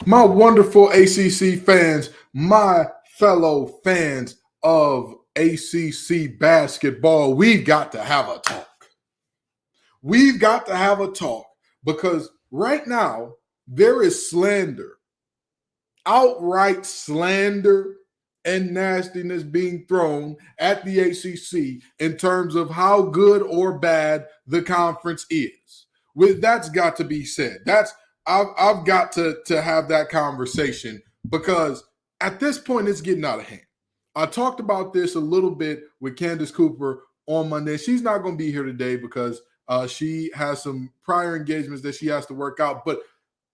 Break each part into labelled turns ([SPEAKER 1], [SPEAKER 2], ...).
[SPEAKER 1] My wonderful ACC fans, my fellow fans of ACC basketball, we've got to have a talk. We've got to have a talk because right now there is slander, outright slander and nastiness being thrown at the ACC in terms of how good or bad the conference is. That's got to be said. I've got to have that conversation because at this point it's getting out of hand. I talked about this a little bit with Candace Cooper on Monday. She's not going to be here today because she has some prior engagements that she has to work out. But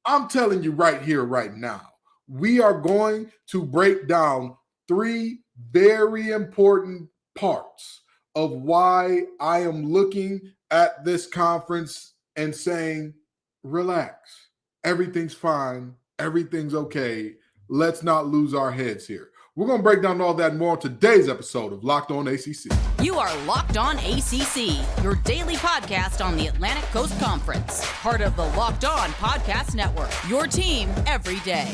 [SPEAKER 1] I'm telling you right here, right now, we are going to break down three very important parts of why I am looking at this conference and saying, relax, everything's fine, everything's okay. Let's not lose our heads here. We're going to break down all that and more on today's episode of Locked On ACC.
[SPEAKER 2] You are Locked On ACC, your daily podcast on the Atlantic Coast Conference. Part of the Locked On Podcast Network, your team every day.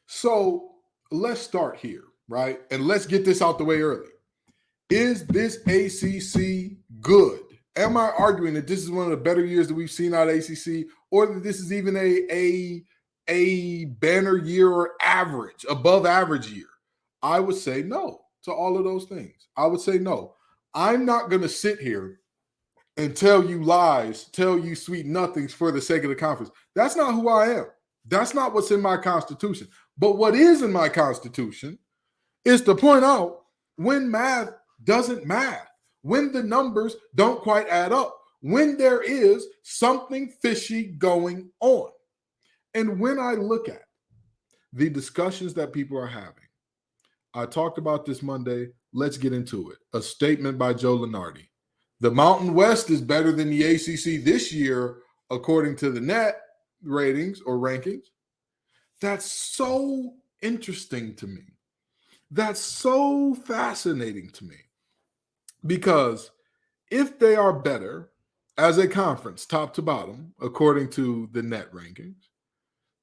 [SPEAKER 1] So let's start here, right? And let's get this out the way early. Is this ACC good? Am I arguing that this is one of the better years that we've seen out of ACC, or that this is even a banner year or average, above average year? I would say no to all of those things. I would say no. I'm not going to sit here and tell you lies, tell you sweet nothings for the sake of the conference. That's not who I am. That's not what's in my constitution. But what is in my constitution is to point out when math doesn't math, when the numbers don't quite add up, when there is something fishy going on. And when I look at the discussions that people are having, I talked about this Monday. Let's get into it. A statement by Joe Lunardi. The Mountain West is better than the ACC this year, according to the net ratings or rankings. That's so interesting to me. That's so fascinating to me. Because if they are better as a conference, top to bottom, according to the net rankings,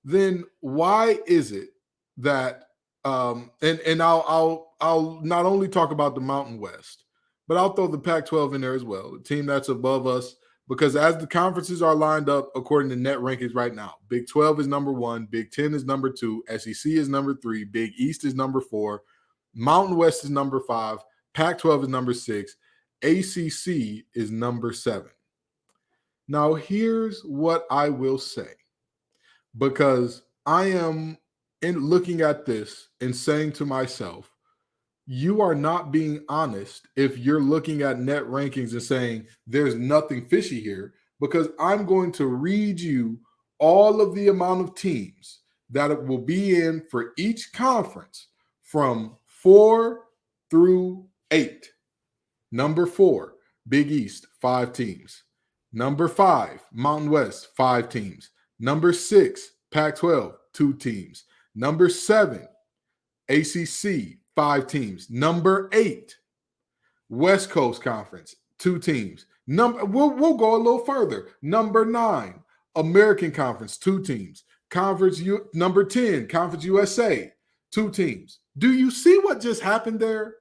[SPEAKER 1] then why is it that and I'll not only talk about the Mountain West, but I'll throw the Pac-12 in there as well, the team that's above us. Because as the conferences are lined up according to net rankings right now, Big 12 is number 1, Big 10 is number 2, SEC is number 3, Big East is number 4, Mountain West is number 5, Pac-12 is number 6, ACC is number 7. Now, here's what I will say, because I am looking at this and saying to myself, you are not being honest if you're looking at net rankings and saying there's nothing fishy here, because I'm going to read you all of the amount of teams that it will be in for each conference from 4 through 8. Number 4, Big East, 5 teams. Number 5, Mountain West, 5 teams. Number 6, Pac-12, 2 teams. Number 7, ACC, 5 teams. Number 8, West Coast Conference, 2 teams. We'll go a little further. Number 9, American Conference, 2 teams. Number 10, Conference USA, 2 teams. Do you see what just happened there?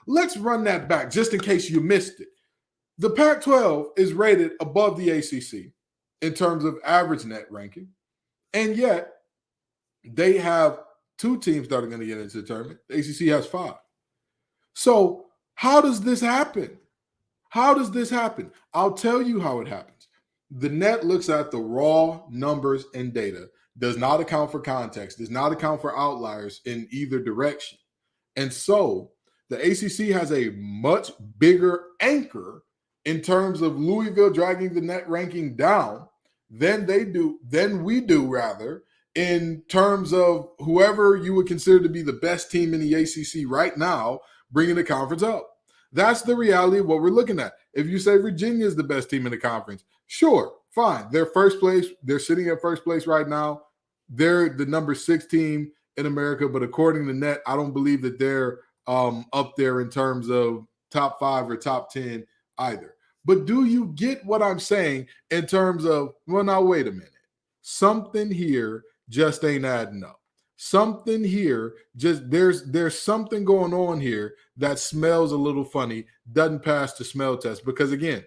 [SPEAKER 1] Let's run that back just in case you missed it. The Pac-12 is rated above the ACC in terms of average net ranking, and yet they have 2 teams that are going to get into the tournament. The ACC has 5. So how does this happen? How does this happen? I'll tell you how it happens. The net looks at the raw numbers and data, does not account for context, does not account for outliers in either direction. And so the ACC has a much bigger anchor in terms of Louisville dragging the net ranking down than we do, in terms of whoever you would consider to be the best team in the ACC right now, bringing the conference up. That's the reality of what we're looking at. If you say Virginia is the best team in the conference, sure, fine. They're first place. They're sitting at first place right now. they're the number 6 team in America, but according to Net, I don't believe that they're up there in terms of top 5 or top 10 either. But do you get what I'm saying in terms of, well, now wait a minute. Something here just ain't adding up. Something here, just there's something going on here that smells a little funny, doesn't pass the smell test. Because again,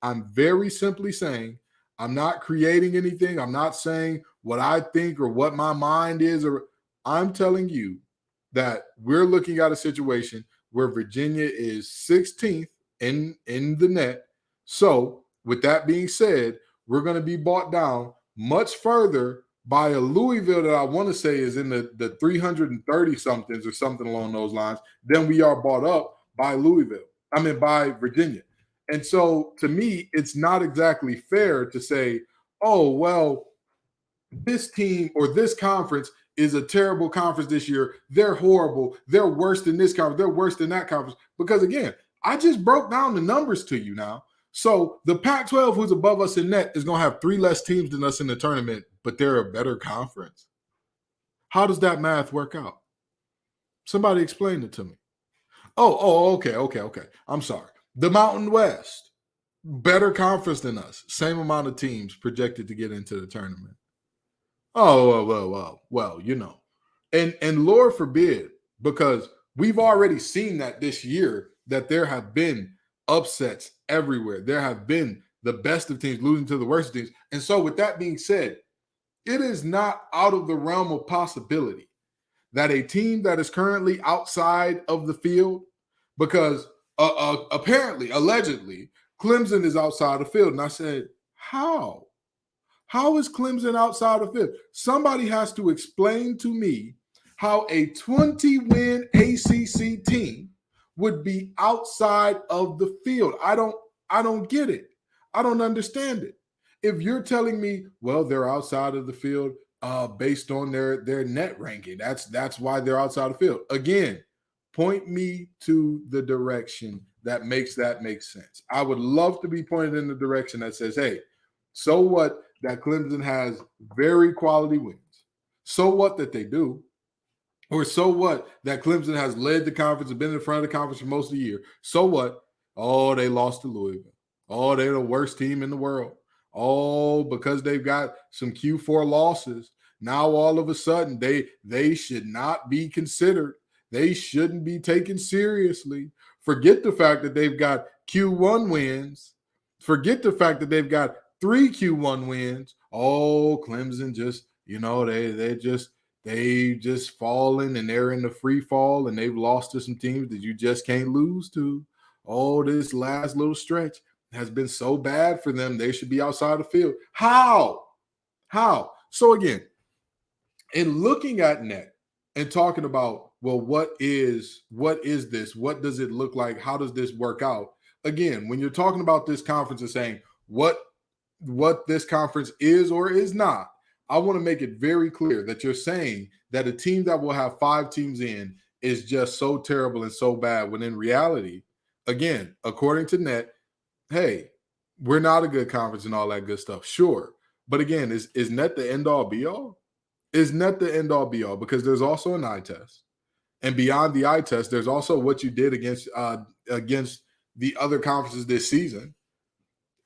[SPEAKER 1] I'm very simply saying, I'm not creating anything. I'm not saying what I think or what my mind is, or I'm telling you that we're looking at a situation where Virginia is 16th in the net. So with that being said, we're going to be brought down much further by a Louisville that I want to say is in the 330 somethings or something along those lines than we are brought up by by Virginia. And so to me, it's not exactly fair to say, oh, well, this team or this conference is a terrible conference this year. They're horrible. They're worse than this conference. They're worse than that conference. Because again, I just broke down the numbers to you now. So the Pac-12, who's above us in net, is going to have 3 less teams than us in the tournament, but they're a better conference. How does that math work out? Somebody explain it to me. Okay. I'm sorry. The Mountain West, better conference than us. Same amount of teams projected to get into the tournament. Oh, well, you know. And Lord forbid, because we've already seen that this year, that there have been upsets everywhere. There have been the best of teams losing to the worst of teams. And so with that being said, it is not out of the realm of possibility that a team that is currently outside of the field, because apparently, allegedly, Clemson is outside the field. And I said, how? How is Clemson outside the field? Somebody has to explain to me how a 20-win ACC team would be outside of the field. I don't get it. I don't understand it. If you're telling me, well, they're outside of the field based on their net ranking, that's why they're outside the field. Again, point me to the direction that makes sense. I would love to be pointed in the direction that says, hey, so what that Clemson has very quality wins? So what that they do? Or so what that Clemson has led the conference and been in front of the conference for most of the year? So what? Oh, they lost to Louisville. Oh, they're the worst team in the world. Oh, because they've got some Q4 losses. Now all of a sudden they should not be considered. They shouldn't be taken seriously. Forget the fact that they've got Q1 wins. Forget the fact that they've got 3 Q1 wins. Oh, Clemson just, they just fallen and they're in the free fall and they've lost to some teams that you just can't lose to. Oh, this last little stretch has been so bad for them. They should be outside the field. How? So again, in looking at net and talking about, well, what is this? What does it look like? How does this work out? Again, when you're talking about this conference and saying what this conference is or is not, I want to make it very clear that you're saying that a team that will have 5 teams in is just so terrible and so bad, when in reality, again, according to net, hey, we're not a good conference and all that good stuff. Sure. But again, is net the end all be all? Is net the end all be all? Because there's also an eye test. And beyond the eye test, there's also what you did against the other conferences this season.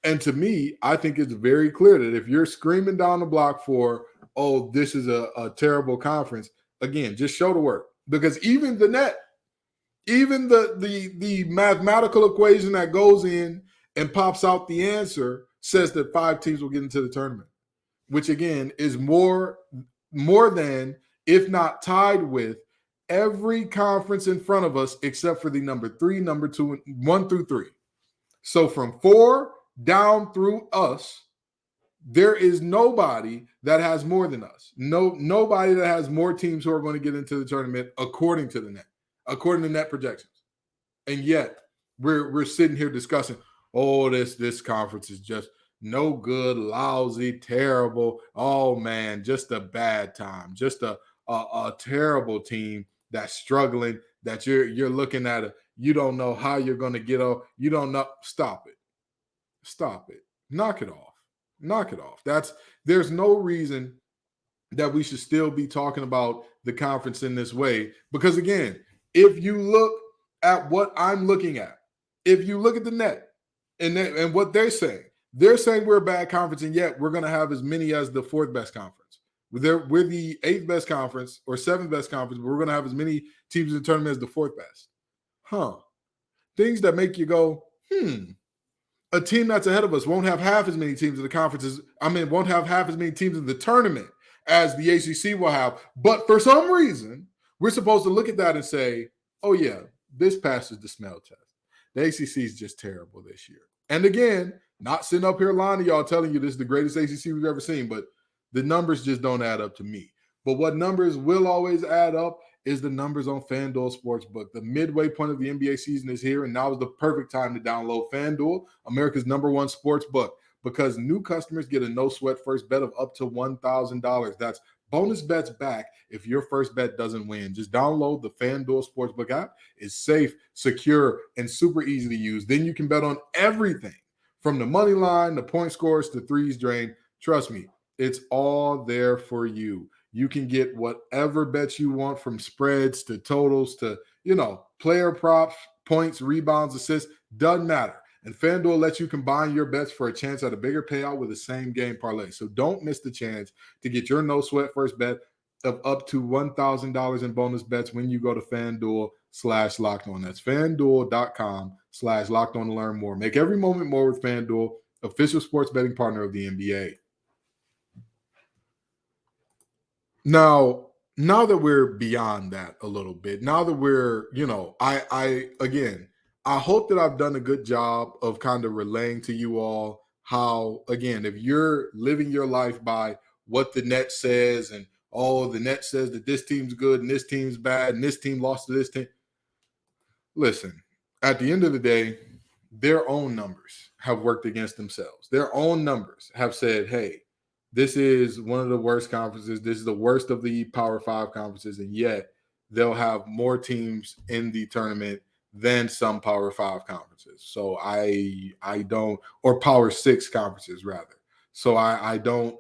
[SPEAKER 1] And to me, I think it's very clear that if you're screaming down the block for, oh, this is a terrible conference, again, just show the work. Because even the net, even the mathematical equation that goes in and pops out the answer says that 5 teams will get into the tournament, which again is more than, if not tied with, every conference in front of us except for the number 3, number 2, 1 through 3. So from 4 down through us, there is nobody that has more than us. Nobody that has more teams who are going to get into the tournament according to the net, according to net projections. And yet we're sitting here discussing, oh, this conference is just no good, lousy, terrible. Oh man, just a bad time, just a terrible team that's struggling, that you're looking at it. You don't know how you're going to get off. You don't know. Stop it. Knock it off. There's no reason that we should still be talking about the conference in this way. Because again, if you look at what I'm looking at, if you look at the net and what they're saying we're a bad conference, and yet we're going to have as many as the fourth best conference. We're the eighth best conference or seventh best conference, but we're going to have as many teams in the tournament as the fourth best. Things that make you go, a team that's ahead of us won't have half as many teams in the conferences. Won't have half as many teams in the tournament as the ACC will have. But for some reason, we're supposed to look at that and say, oh yeah, this passes the smell test. The ACC is just terrible this year. And again, not sitting up here lying to y'all telling you this is the greatest ACC we've ever seen, but the numbers just don't add up to me. But what numbers will always add up is the numbers on FanDuel Sportsbook. The midway point of the NBA season is here, and now is the perfect time to download FanDuel, America's #1 sports book, because new customers get a no-sweat first bet of up to $1,000. That's bonus bets back if your first bet doesn't win. Just download the FanDuel Sportsbook app. It's safe, secure, and super easy to use. Then you can bet on everything from the money line, the point scores, to threes drained. Trust me, it's all there for you. You can get whatever bets you want, from spreads to totals to, player props, points, rebounds, assists, doesn't matter. And FanDuel lets you combine your bets for a chance at a bigger payout with the same game parlay. So don't miss the chance to get your no sweat first bet of up to $1,000 in bonus bets when you go to FanDuel/LockedOn. That's FanDuel.com/LockedOn to learn more. Make every moment more with FanDuel, official sports betting partner of the NBA. Now that we're beyond that a little bit, now that we're, I hope that I've done a good job of kind of relaying to you all how, again, if you're living your life by what the net says and, the net says that this team's good and this team's bad and this team lost to this team. Listen, at the end of the day, their own numbers have worked against themselves. Their own numbers have said, hey, this is one of the worst conferences. This is the worst of the Power 5 conferences, and yet they'll have more teams in the tournament than some Power 5 conferences. So I don't, or Power 6 conferences rather. So I don't,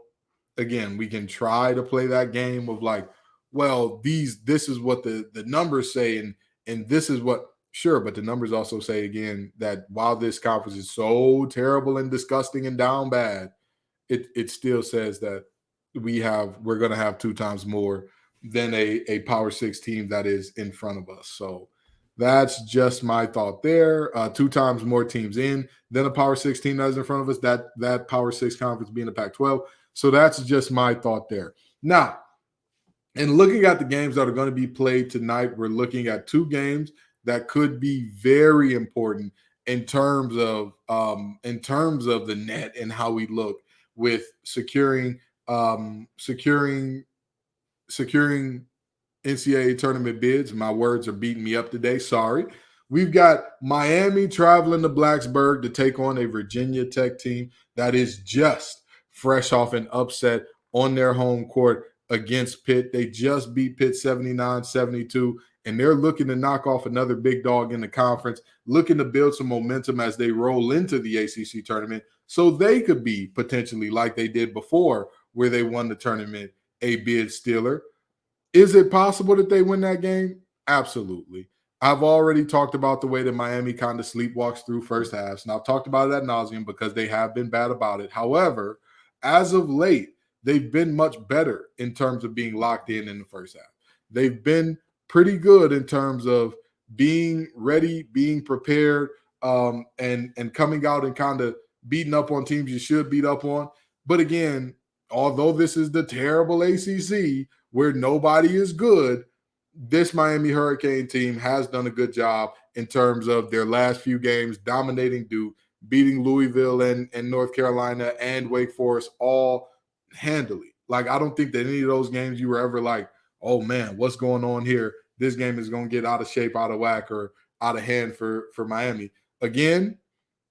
[SPEAKER 1] again, we can try to play that game of like, well, this is what the numbers say, and this is what, sure, but the numbers also say again that while this conference is so terrible and disgusting and down bad, it still says that we're going to have 2 times more than a Power 6 team that is in front of us. So that's just my thought there. 2 times more teams in than a Power 6 team that is in front of us, that Power 6 conference being the Pac-12. So that's just my thought there. Now, in looking at the games that are going to be played tonight, we're looking at 2 games that could be very important in terms of the net and how we look with securing NCAA tournament bids. My words are beating me up today. Sorry. We've got Miami traveling to Blacksburg to take on a Virginia Tech team that is just fresh off an upset on their home court against Pitt. They just beat Pitt 79-72, and they're looking to knock off another big dog in the conference, looking to build some momentum as they roll into the ACC tournament so they could be potentially, like they did before, where they won the tournament, a bid stealer. Is it possible that they win that game? Absolutely. I've already talked about the way that Miami kind of sleepwalks through first halves, and I've talked about it ad nauseum because they have been bad about it. However, as of late, they've been much better in terms of being locked in the first half. They've been pretty good in terms of being ready, being prepared, and coming out and kind of beating up on teams you should beat up on. But again, although this is the terrible ACC where nobody is good, this Miami Hurricane team has done a good job in terms of their last few games, dominating Duke, beating Louisville and North Carolina and Wake Forest all handily. Like, I don't think that any of those games you were ever like, oh man, what's going on here? This game is going to get out of shape, out of whack, or out of hand for Miami. Again,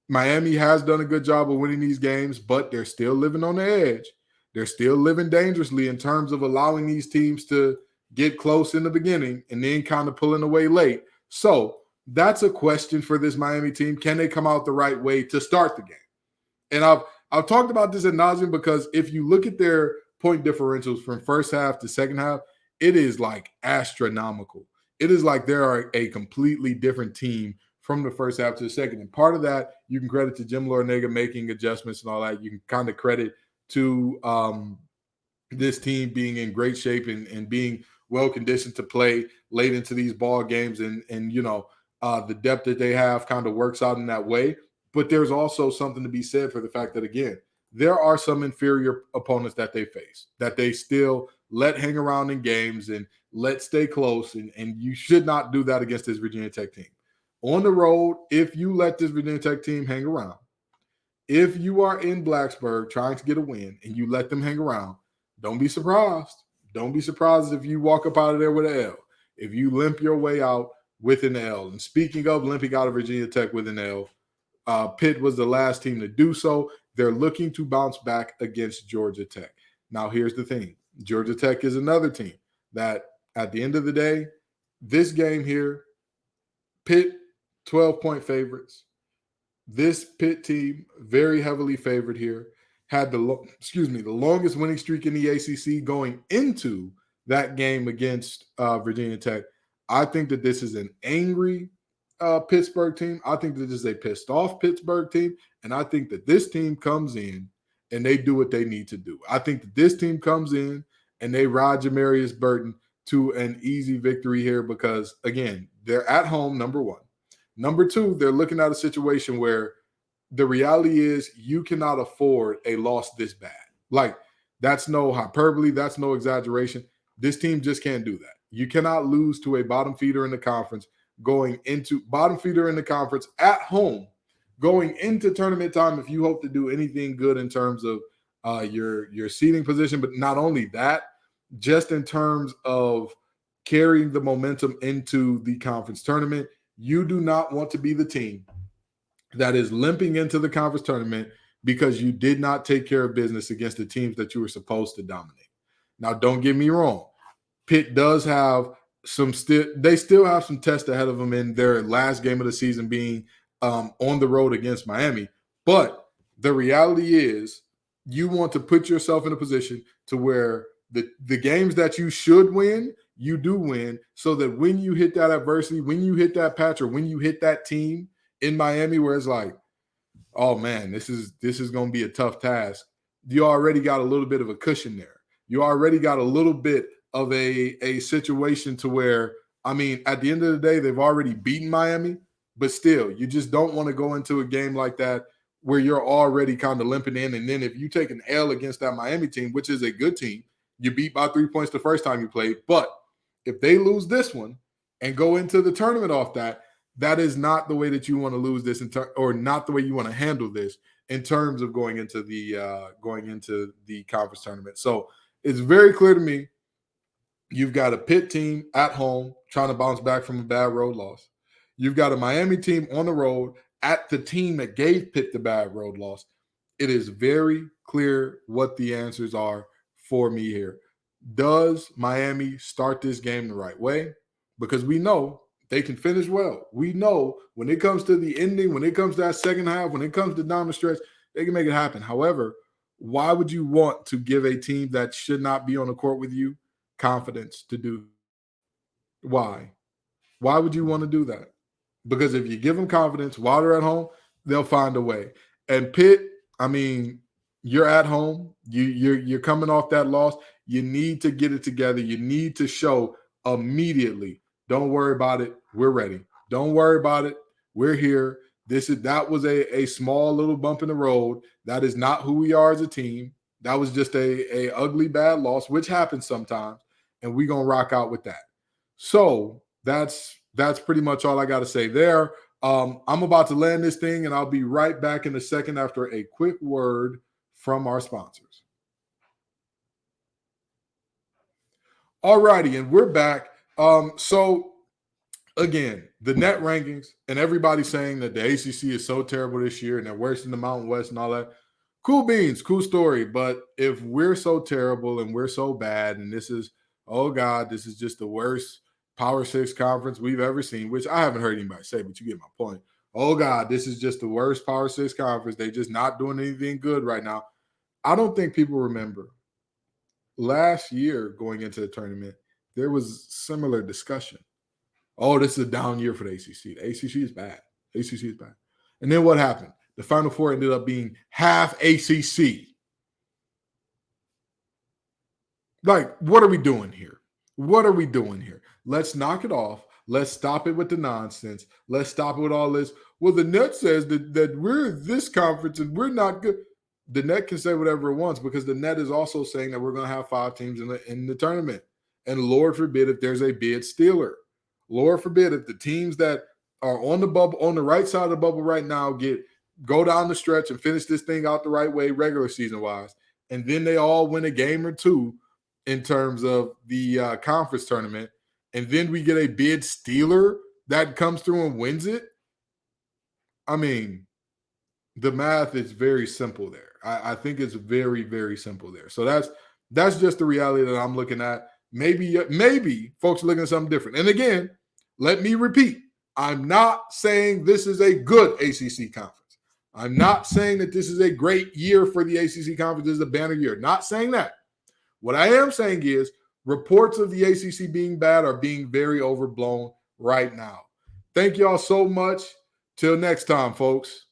[SPEAKER 1] Miami has done a good job of winning these games, but they're still living on the edge. They're still living dangerously in terms of allowing these teams to get close in the beginning and then kind of pulling away late. So that's a question for this Miami team. Can they come out the right way to start the game? And I've talked about this ad nauseum because if you look at their point differentials from first half to second half, it is like astronomical. It is like they are a completely different team from the first half to the second. And part of that, you can credit to Jim Larnega making adjustments and all that. You can kind of credit to this team being in great shape and being well conditioned to play late into these ball games. And the depth that they have kind of works out in that way. But there's also something to be said for the fact that, again, there are some inferior opponents that they face that they still let hang around in games and let stay close. And you should not do that against this Virginia Tech team. On the road, if you let this Virginia Tech team hang around, if you are in Blacksburg trying to get a win and you let them hang around, don't be surprised. Don't be surprised if you walk up out of there with an L, if you limp your way out with an L. And speaking of limping out of Virginia Tech with an L, Pitt was the last team to do so. They're looking to bounce back against Georgia Tech. Now, here's the thing. Georgia Tech is another team that, at the end of the day, this game here, Pitt, 12-point favorites. This Pitt team, very heavily favored here, had the longest winning streak in the ACC going into that game against Virginia Tech. I think that this is an angry Pittsburgh team. I think that this is a pissed off Pittsburgh team. And I think that this team comes in and they do what they need to do. I think that this team comes in and they ride Jamarius Burton to an easy victory here because, again, they're at home, number one. Number two, they're looking at a situation where the reality is you cannot afford a loss this bad. Like, that's no hyperbole. That's no exaggeration. This team just can't do that. You cannot lose to a bottom feeder in the conference at home going into tournament time if you hope to do anything good in terms of your seeding position. But not only that, just in terms of carrying the momentum into the conference tournament, you do not want to be the team that is limping into the conference tournament because you did not take care of business against the teams that you were supposed to dominate. Now, don't get me wrong. Pitt does have they still have some tests ahead of them in their last game of the season being on the road against Miami. But the reality is you want to put yourself in a position to where the games that you should win, you do win, so that when you hit that adversity, when you hit that patch, or when you hit that team in Miami where it's like, oh man, this is going to be a tough task, you already got a little bit of a cushion there. You already got a little bit of a situation to where, I mean, at the end of the day, they've already beaten Miami, but still, you just don't want to go into a game like that where you're already kind of limping in. And then if you take an L against that Miami team, which is a good team, you beat by 3 points the first time you played. But if they lose this one and go into the tournament off that, that is not the way that you want to lose this, or not the way you want to handle this in terms of going into the conference tournament. So it's very clear to me. You've got a Pitt team at home trying to bounce back from a bad road loss. You've got a Miami team on the road at the team that gave Pitt the bad road loss. It is very clear what the answers are for me here. Does Miami start this game the right way? Because we know they can finish well. We know when it comes to the ending, when it comes to that second half, when it comes to down the stretch, they can make it happen. However, why would you want to give a team that should not be on the court with you confidence to do? Why would you want to do that? Because if you give them confidence while they're at home, they'll find a way. And Pitt, I mean, you're at home, you're coming off that loss. You need to get it together. You need to show immediately, don't worry about it, we're ready. Don't worry about it, we're here. That was a small little bump in the road. That is not who we are as a team. That was just a ugly bad loss, which happens sometimes, and we're going to rock out with that. So that's pretty much all I got to say there. I'm about to land this thing, and I'll be right back in a second after a quick word from our sponsors. All righty, and we're back. So, again, the net rankings and everybody saying that the ACC is so terrible this year and they're worse than the Mountain West and all that. Cool beans, cool story. But if we're so terrible and we're so bad and this is, oh God, this is just the worst Power 6 conference we've ever seen, which I haven't heard anybody say, but you get my point. Oh God, this is just the worst Power 6 conference. They're just not doing anything good right now. I don't think people remember last year going into the tournament, there was similar discussion. Oh, this is a down year for the ACC. The ACC is bad. ACC is bad. And then what happened? The Final Four ended up being half ACC. Like, what are we doing here? What are we doing here? Let's knock it off. Let's stop it with the nonsense. Let's stop it with all this. Well, the net says that we're this conference and we're not good. The net can say whatever it wants because the net is also saying that we're going to have 5 teams in the tournament. And Lord forbid if there's a bid stealer. Lord forbid if the teams that are on the bubble, on the right side of the bubble right now, go down the stretch and finish this thing out the right way, regular season wise, and then they all win a game or two in terms of the conference tournament, and then we get a bid stealer that comes through and wins it. I mean, the math is very simple there. I think it's very, very simple there. So that's just the reality that I'm looking at. Maybe folks are looking at something different. And again, let me repeat, I'm not saying this is a good ACC conference. I'm not saying that this is a great year for the ACC conference. This is a banner year. Not saying that. What I am saying is reports of the ACC being bad are being very overblown right now. Thank y'all so much. Till next time, folks.